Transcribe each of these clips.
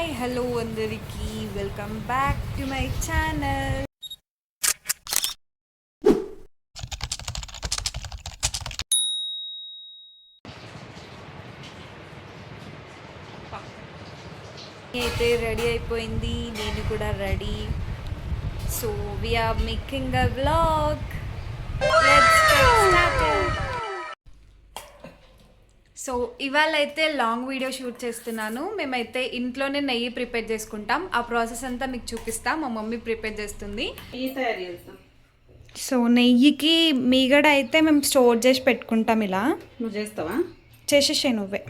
Hi hello అందరికీ welcome back to my channel. అయితే ready అయిపోయింది, నేను కూడా ready. So we're making a vlog. Let's get started. So ఇవాళ అయితే లాంగ్ వీడియో షూట్ చేస్తున్నాను. మేమైతే ఇంట్లోనే నెయ్యి ప్రిపేర్ చేసుకుంటాం. ఆ ప్రాసెస్ అంతా మీకు చూపిస్తాం. మా మమ్మీ ప్రిపేర్ చేస్తుంది. సో నెయ్యికి మీగడ అయితే మేము స్టోర్ చేసి పెట్టుకుంటాం. ఇలా నువ్వు చేస్తావా? చేసేసే నువ్వే.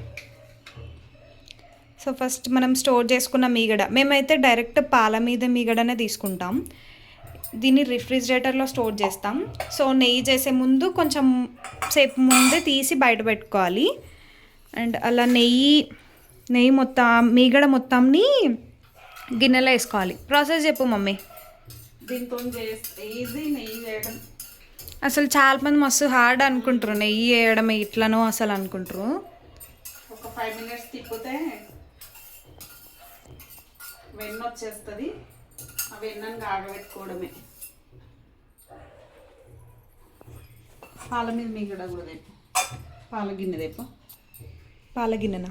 సో ఫస్ట్ మనం స్టోర్ చేసుకున్న మీగడ, మేమైతే డైరెక్ట్ పాల మీద మీగడనే తీసుకుంటాం. దీన్ని రిఫ్రిజిరేటర్లో స్టోర్ చేస్తాం. సో నెయ్యి చేసే ముందు కొంచెం సేపు ముందే తీసి బయట పెట్టుకోవాలి. అండ్ అలా నెయ్యి మొత్తం మీగడ మొత్తంని గిన్నెలో వేసుకోవాలి. ప్రాసెస్ చెప్పు మమ్మీ. దీంతో ఈజీ నెయ్యి చేయడం. అసలు చాలా మంది మస్తు హార్డ్ అనుకుంటారు నెయ్యి వేయడం ఇట్లనో అసలు అనుకుంటారు. ఒక 5 minutes తిప్పితే వెన్న వచ్చేస్తుంది. ఆ వెన్నను ఆగబెట్టుకోవడమే. పాల మీద మీగడ కూడా తెప్పు. పాల గిన్నె తెప్పు. పాల గిన్నెన.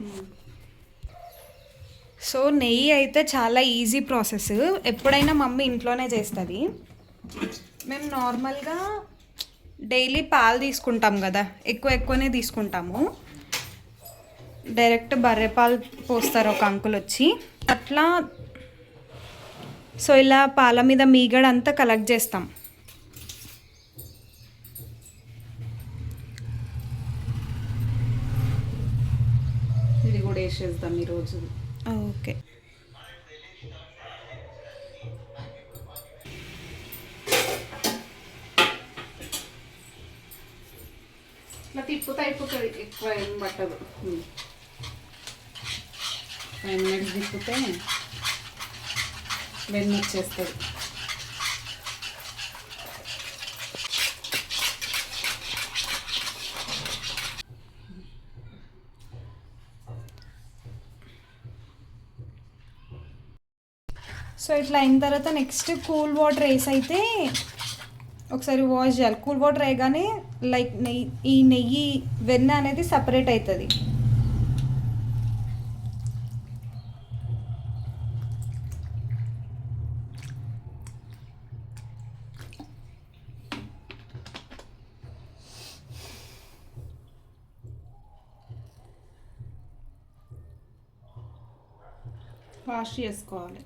సో నెయ్యి అయితే చాలా ఈజీ ప్రాసెస్. ఎప్పుడైనా మమ్మీ ఇంట్లోనే చేస్తుంది. మేము నార్మల్గా డైలీ పాలు తీసుకుంటాం కదా, ఎక్కువనే తీసుకుంటాము. డైరెక్ట్ బర్రె పాలు పోస్తారు ఒక అంకుల్ వచ్చి అట్లా. సో ఇలా పాల మీద మీగడ అంతా కలెక్ట్ చేస్తాం. ఇది కూడా వేసేద్దాం ఈరోజు. ఓకే. ఇట్లా తిప్పుతా అయిపోతుంది. ఎక్కువ ఏం పట్టదు. 5 minutes తిప్పితే వెన్న వచ్చేస్తుంది. సో ఇట్లా అయిన తర్వాత నెక్స్ట్ కూల్ వాటర్ వేసి అయితే ఒకసారి వాష్ చేయాలి. కూల్ వాటర్ వేయగానే లైక్ నెయ్యి వెన్న అనేది సపరేట్ అవుతుంది. వాష్ చేసుకోవాలి.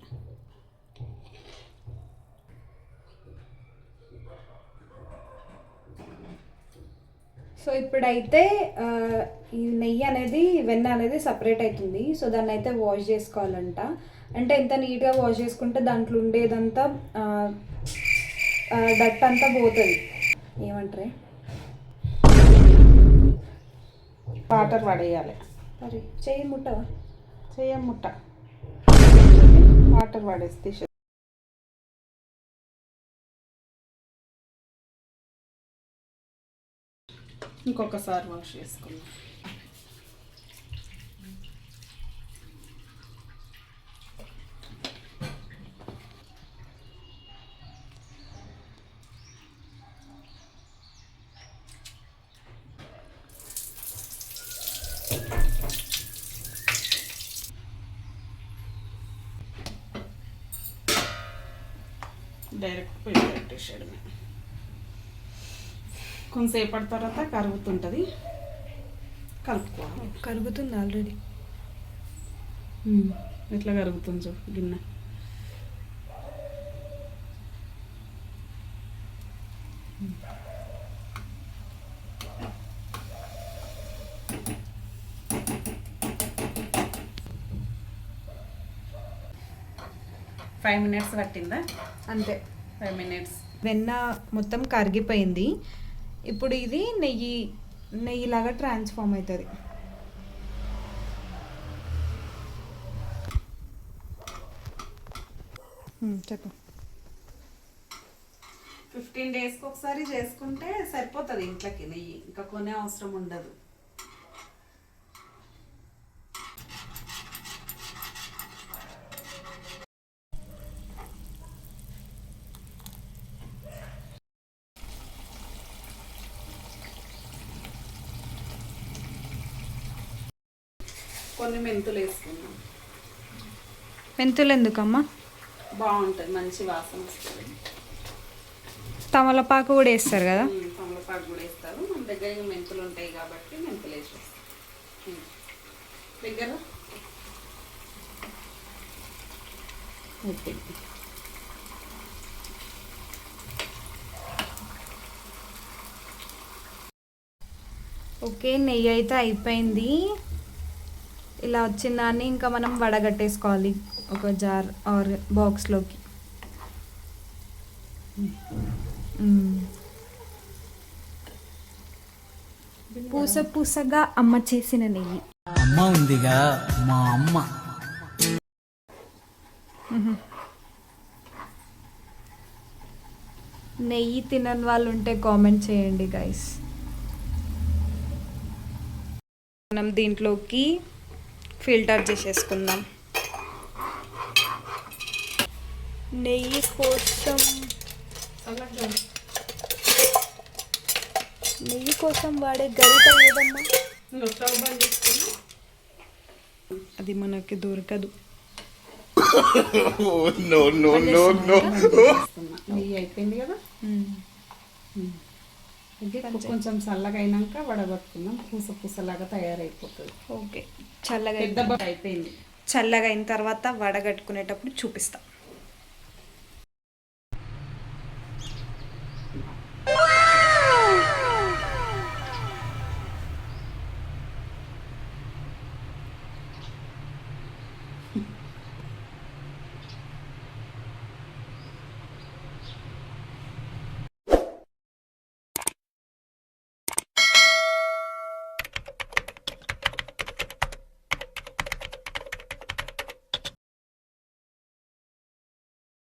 సో ఇప్పుడైతే ఈ నెయ్యి అనేది వెన్న అనేది సపరేట్ అవుతుంది. సో దాన్ని అయితే వాష్ చేసుకోవాలంట. అంటే ఎంత నీట్గా వాష్ చేసుకుంటే దాంట్లో ఉండేదంతా డట్ అంతా పోతుంది. ఏమంటారే, వాటర్ పడేయాలి. మరి చెయ్యి ముట్టవా? ముట్ట వాటర్ పడేస్తే ఇంకొకసారి వాష్ చేసుకున్నాం. డైరెక్ట్ పెట్టి పెట్టేసాడమే. కొంతసేపటి తర్వాత కరుగుతుంటుంది, కలుపుకోవాలి. కరుగుతుంది ఆల్రెడీ. ఎట్లా కరుగుతుంది చూడు గిన్నె. ఫైవ్ మినిట్స్ పట్టిందా? అంతే, 5 minutes. వెన్న మొత్తం కరిగిపోయింది. ఇప్పుడు ఇది నెయ్యిలాగా ట్రాన్స్ఫార్మ్ అవుతుంది. చెప్పు. 15 daysకి ఒకసారి చేసుకుంటే సరిపోతుంది ఇంట్లోకి నెయ్యి. ఇంకా కొనే అవసరం ఉండదు. కొన్ని మెంతులు వేసుకుందాం. మెంతులు ఎందుకమ్మా? బాగుంటుంది, మంచి వాసన వస్తుంది. తమలపాకు కూడా వేస్తారు కదా. తమలపాకు కూడా వేస్తారు. మన దగ్గర ఇంకా మెంతులు ఉంటాయి కాబట్టి మెంతులు వేసేస్తాం. దగ్గర ఓకే. ఓకే, నెయ్యి అయితే అయిపోయింది. ఇలా వచ్చిన దాన్ని ఇంకా మనం వడగట్టేసుకోవాలి ఒక జార్ ఆర్ బాక్స్లోకి. పూస పూసగా అమ్మ చేసిన నెయ్యి. అమ్మ ఉందిగా మా అమ్మ. నెయ్యి తినని వాళ్ళు ఉంటే కామెంట్ చేయండి గైస్. మనం దీంట్లోకి ఫిల్టర్ చేసేసుకుందాం. నెయ్యి కోసం వాడే గరిట ఏదమ్మా? స్టవ్ బంద్ చేసుకుని అది మనకి దొరకదు. నెయ్యి అయిపోయింది కదా. కొంచెం చల్లగా అయినాక వడగట్టుకుందాం. పూస పూసలాగా తయారైపోతుంది. ఓకే, చల్లగా పెద్ద అయిపోయింది. చల్లగా అయిన తర్వాత వడగట్టుకునేటప్పుడు చూపిస్తా.